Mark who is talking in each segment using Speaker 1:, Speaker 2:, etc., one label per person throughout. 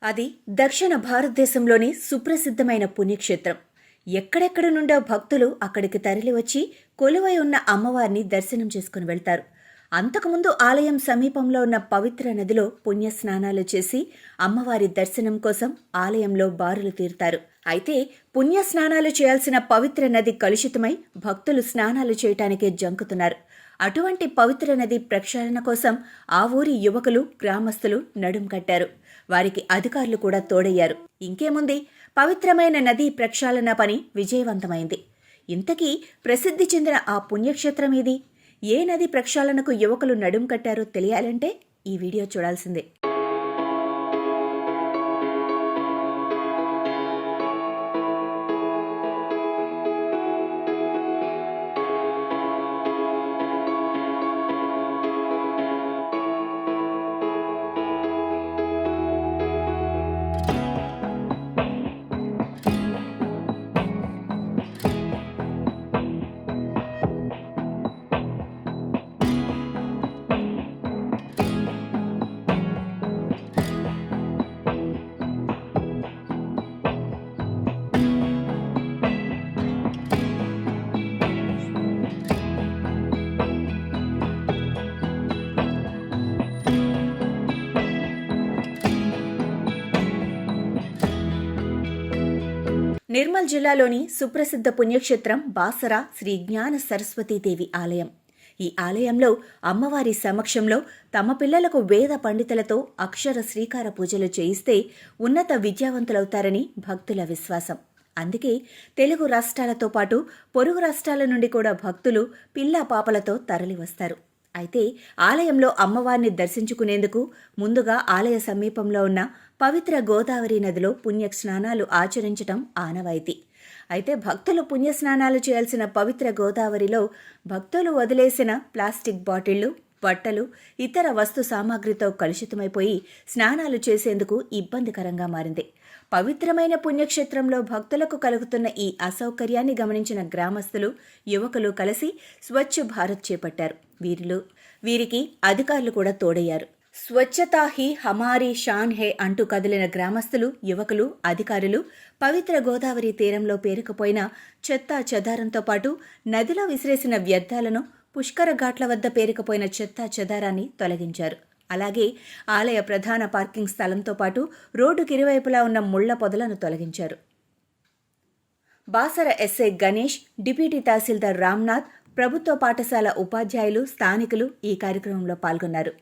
Speaker 1: అది దక్షిణ భారతదేశంలోని సుప్రసిద్ధమైన పుణ్యక్షేత్రం. ఎక్కడెక్కడి నుండో భక్తులు అక్కడికి తరలివచ్చి కొలువై ఉన్న అమ్మవారిని దర్శనం చేసుకుని వెళ్తారు. అంతకుముందు ఆలయం సమీపంలో ఉన్న పవిత్ర నదిలో పుణ్యస్నానాలు చేసి అమ్మవారి దర్శనం కోసం ఆలయంలో బారులు తీరుతారు. అయితే పుణ్యస్నానాలు చేయాల్సిన పవిత్ర నది కలుషితమై భక్తులు స్నానాలు చేయటానికే జంకుతున్నారు. అటువంటి పవిత్ర నది ప్రక్షాళన కోసం ఆ ఊరి యువకులు, గ్రామస్తులు నడుం కట్టారు. వారికి అధికారులు కూడా తోడయ్యారు. ఇంకేముంది, పవిత్రమైన నది ప్రక్షాళన పని విజయవంతమైంది. ఇంతకీ ప్రసిద్ధి చెందిన ఆ పుణ్యక్షేత్రం ఏది? ఏ నది ప్రక్షాళనకు యువకులు నడుం కట్టారో తెలియాలంటే ఈ వీడియో చూడాల్సిందే. నిర్మల్ జిల్లాలోని సుప్రసిద్ధ పుణ్యక్షేత్రం బాసర శ్రీ జ్ఞాన సరస్వతీదేవి ఆలయం. ఈ ఆలయంలో అమ్మవారి సమక్షంలో తమ పిల్లలకు వేద పండితులతో అక్షర శ్రీకార పూజలు చేయిస్తే ఉన్నత విద్యావంతులవుతారని భక్తుల విశ్వాసం. అందుకే తెలుగు రాష్ట్రాలతో పాటు పొరుగు రాష్ట్రాల నుండి కూడా భక్తులు పిల్లా పాపలతో తరలివస్తారు. అయితే ఆలయంలో అమ్మవారిని దర్శించుకునేందుకు ముందుగా ఆలయ సమీపంలో ఉన్న పవిత్ర గోదావరి నదిలో పుణ్యస్నానాలు ఆచరించటం ఆనవాయితీ. అయితే భక్తులు పుణ్యస్నానాలు చేయాల్సిన పవిత్ర గోదావరిలో భక్తులు వదిలేసిన ప్లాస్టిక్ బాటిళ్లు, బట్టలు, ఇతర వస్తు సామాగ్రితో కలుషితమైపోయి స్నానాలు చేసేందుకు ఇబ్బందికరంగా మారింది. పవిత్రమైన పుణ్యక్షేత్రంలో భక్తులకు కలుగుతున్న ఈ అసౌకర్యాన్ని గమనించిన గ్రామస్తులు, యువకులు కలిసి స్వచ్ఛ భారత్ చేపట్టారు. వీరికి అధికారులు కూడా తోడయ్యారు. స్వచ్ఛతా హీ హమారీ షాన్ హే అంటూ కదిలిన గ్రామస్తులు, యువకులు, అధికారులు పవిత్ర గోదావరి తీరంలో పేరుకుపోయిన చెత్తా చెదారంతో పాటు నదిలో విసిరేసిన వ్యర్థాలను, పుష్కర ఘాట్ల వద్ద పేరుకుపోయిన చెత్తా చెదారాన్ని తొలగించారు. అలాగే ఆలయ ప్రధాన పార్కింగ్ స్థలంతో పాటు రోడ్డుకి ఇరువైపులా ఉన్న ముళ్ల పొదలను తొలగించారు. బాసర ఎస్ఐ గణేష్, డిప్యూటీ తహసీల్దార్ రామ్నాథ్, ప్రభుత్వ పాఠశాల ఉపాధ్యాయులు, స్థానికులు ఈ కార్యక్రమంలో పాల్గొన్నారు.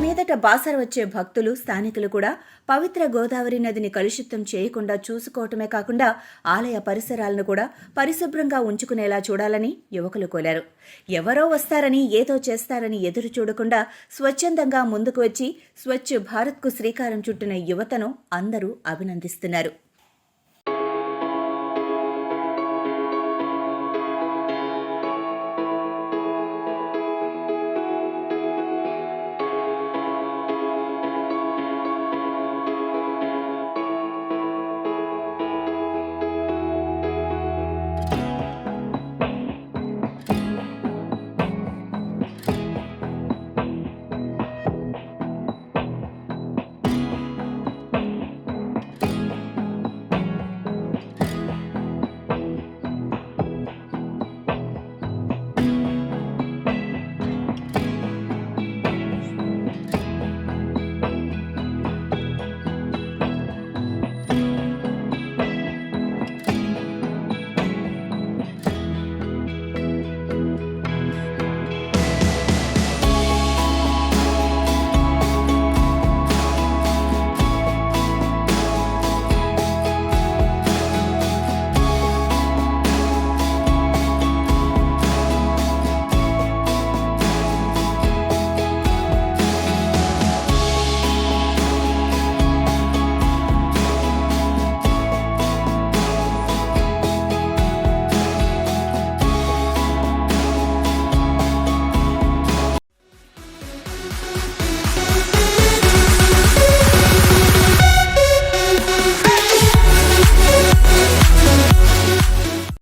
Speaker 1: మీదట బాసర వచ్చే భక్తులు, స్థానికులు కూడా పవిత్ర గోదావరి నదిని కలుషితం చేయకుండా చూసుకోవటమే కాకుండా ఆలయ పరిసరాలను కూడా పరిశుభ్రంగా ఉంచుకునేలా చూడాలని యువకులు కోరారు. ఎవరో వస్తారని, ఏదో చేస్తారని ఎదురు చూడకుండా స్వచ్ఛందంగా ముందుకు వచ్చి స్వచ్ఛ భారత్కు శ్రీకారం చుట్టిన యువతను అందరూ అభినందిస్తున్నారు.